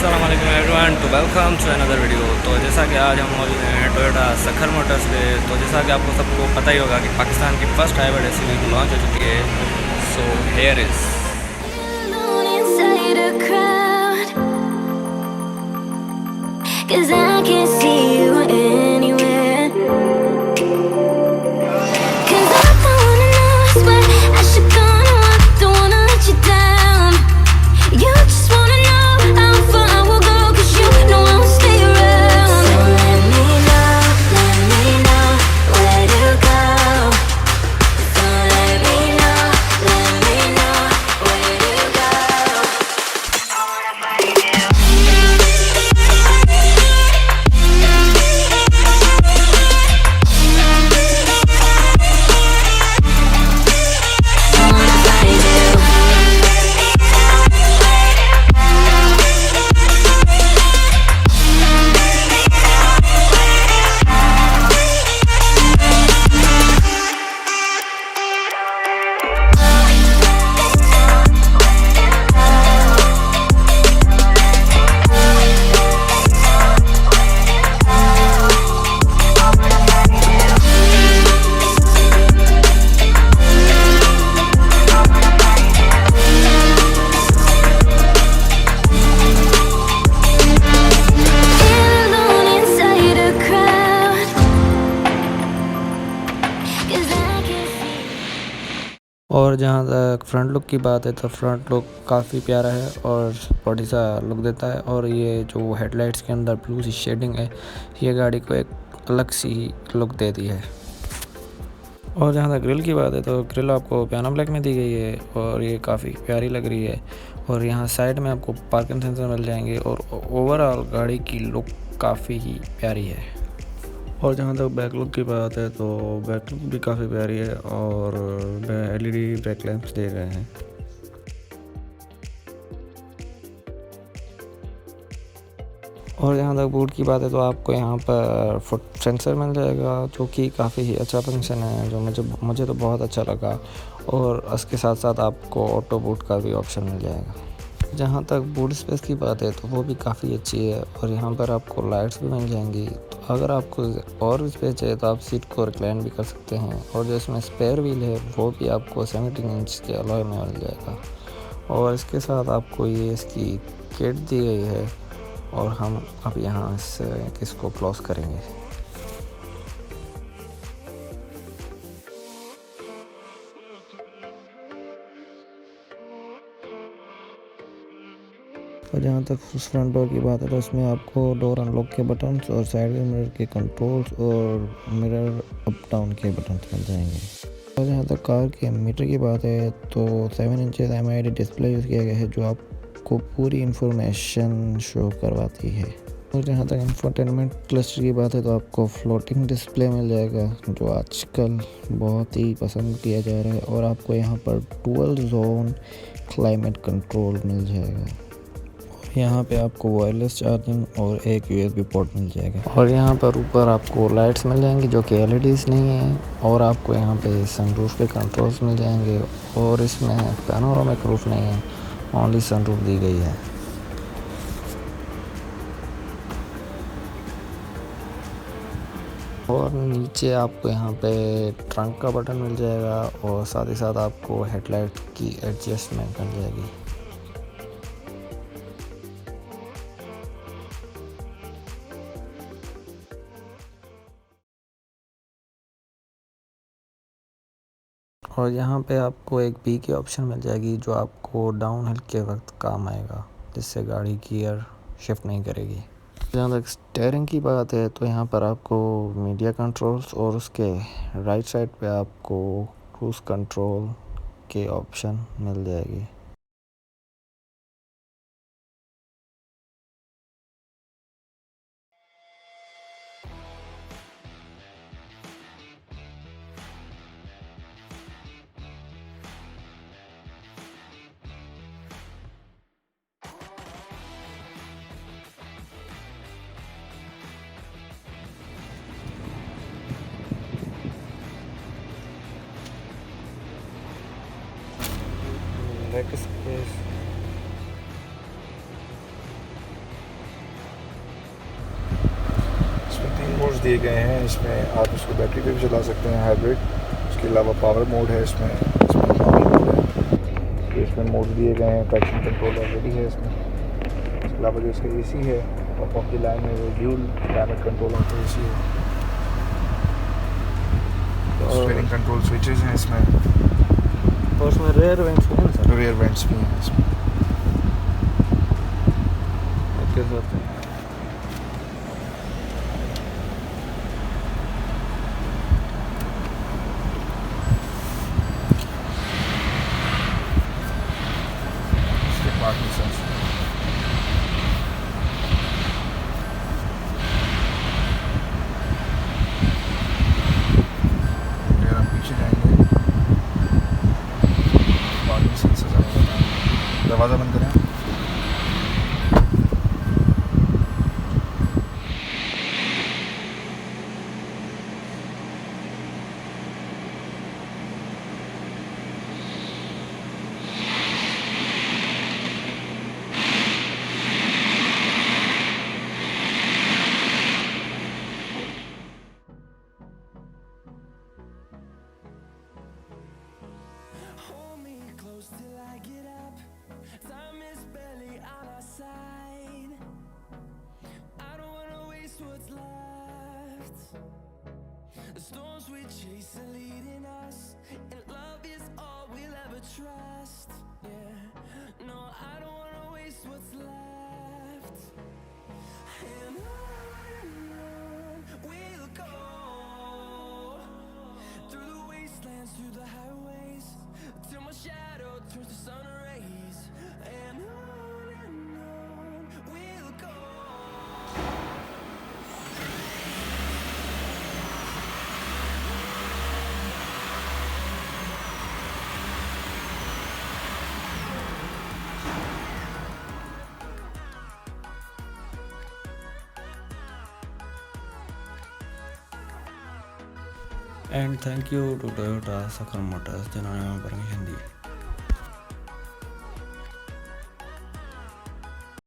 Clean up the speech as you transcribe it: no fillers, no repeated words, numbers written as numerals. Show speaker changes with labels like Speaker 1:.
Speaker 1: अस्सलाम वालेकुम everyone, to welcome to another video. तो जैसा कि आज हम मौजूद हैं टोयोटा सखर मोटर्स पे। तो जैसा कि आपको सबको पता ही होगा कि पाकिस्तान की फर्स्ट हाइब्रिड एसयूवी लॉन्च हो चुकी है। So here is Cause I can't see you anywhere. Cause I don't wanna know, I swear I should go, no, I don't wanna let you down. You just wanna know how far I will go, cause you know I will stay around. So let me know where to go. So let me know where to go. I wanna find you. और जहाँ तक front look की बात है तो front look काफ़ी प्यारा है और बॉडी सा लुक देता है। और ये जो हेडलाइट्स के अंदर ब्लू सी शेडिंग है, ये गाड़ी को एक अलग सी लुक देती है। और जहाँ तक ग्रिल की बात है तो ग्रिल आपको पियानो ब्लैक में दी गई है और ये काफ़ी प्यारी लग रही है। और यहाँ साइड में आपको पार्किंग सेंसर मिल जाएंगे और ओवरऑल गाड़ी की लुक काफ़ी ही प्यारी है। और जहाँ तक बैक लुक की बात है तो बैक लुक भी काफ़ी प्यारी है और एलईडी ब्रेक लैंप्स दिए गए हैं। और जहाँ तक बूट की बात है तो आपको यहाँ पर फुट सेंसर मिल जाएगा, जो कि काफ़ी ही अच्छा फंक्शन है, जो मुझे तो बहुत अच्छा लगा। और इसके साथ साथ आपको ऑटो बूट का भी ऑप्शन मिल जाएगा। जहाँ तक बूट स्पेस की बात है तो वो भी काफ़ी अच्छी है और यहाँ पर आपको लाइट्स भी मिल जाएंगी। तो अगर आपको और स्पेस चाहिए तो आप सीट को रिक्लाइन भी कर सकते हैं। और जो इसमें स्पेयर व्हील है वो भी आपको 17 इंच के अलॉय में मिल जाएगा। और इसके साथ आपको ये इसकी किट दी गई है और हम अब यहाँ इसको क्लोज करेंगे। और जहाँ तक फ्रंट डोर की बात है तो इसमें आपको डोर अनलॉक के बटन्स और साइड मिरर के कंट्रोल्स और मिरर अप डाउन के बटन्स मिल जाएंगे। और जहाँ तक कार के मीटर की बात है तो 7 इंचेस एमआईडी डिस्प्ले यूज़ किया गया है, जो आपको पूरी इंफॉर्मेशन शो करवाती है। और जहाँ तक इंफोटेनमेंट क्लस्टर की बात है तो आपको फ्लोटिंग डिस्प्ले मिल जाएगा, जो आजकल बहुत ही पसंद किया जा रहा है। और आपको यहाँ पर डुअल जोन क्लाइमेट कंट्रोल मिल जाएगा। यहाँ पे आपको वायरलेस चार्जिंग और एक यूएसबी पोर्ट मिल जाएगा। और यहाँ पर ऊपर आपको लाइट्स मिल जाएंगी जो कि एलईडीज़ नहीं है। और आपको यहाँ पे सनरूफ के कंट्रोल्स मिल जाएंगे और इसमें पैनोरामिक रूफ नहीं है, ओनली सनरूफ दी गई है। और नीचे आपको यहाँ पे ट्रंक का बटन मिल जाएगा और साथ ही साथ आपको हेडलाइट की एडजस्टमेंट मिल जाएगी। और यहाँ पे आपको एक बी की ऑप्शन मिल जाएगी, जो आपको डाउन हिल के वक्त काम आएगा, जिससे गाड़ी गियर शिफ्ट नहीं करेगी। जहाँ तक स्टीयरिंग की बात है तो यहाँ पर आपको मीडिया कंट्रोल्स और उसके राइट साइड पे आपको क्रूज़ कंट्रोल के ऑप्शन मिल जाएगी। लेग स्पेस
Speaker 2: दिए गए हैं। इसमें आप इसको बैटरी पे भी चला सकते हैं, हाइब्रिड। उसके अलावा पावर मोड है इसमें नॉर्मल मोड है। तो इसमें मोड दिए गए हैं, ट्रैक्शन कंट्रोल ऑलरेडी है इसमें। इसके अलावा जो इसका AC है टॉप ऑफ द लाइन में, वो dual climate control of AC है। स्टीयरिंग कंट्रोल स्विचेस हैं इसमें,
Speaker 1: और उसमें रेयर वेंट्स भी हैं सर।
Speaker 2: रियर वेंट्स भी हैं इसमें।
Speaker 1: Okay sir.
Speaker 2: इसके पार्किंग सेंसर, अगर हम पीछे जाएंगे पार्किंग सेंसर, दरवाज़ा बंद करें।
Speaker 3: Hold me close till I get up. Time is barely on our side. I don't wanna waste what's left. The storms we chase are leading us, and love is all we'll ever trust. Yeah, no, I don't wanna waste what's left. And on we'll go, through the wastelands, through the highways, till my shadow turns to sun rays. And on we'll go.
Speaker 1: And thank you to Toyota Sukkur Motors जिन्होंने हमें permission दी।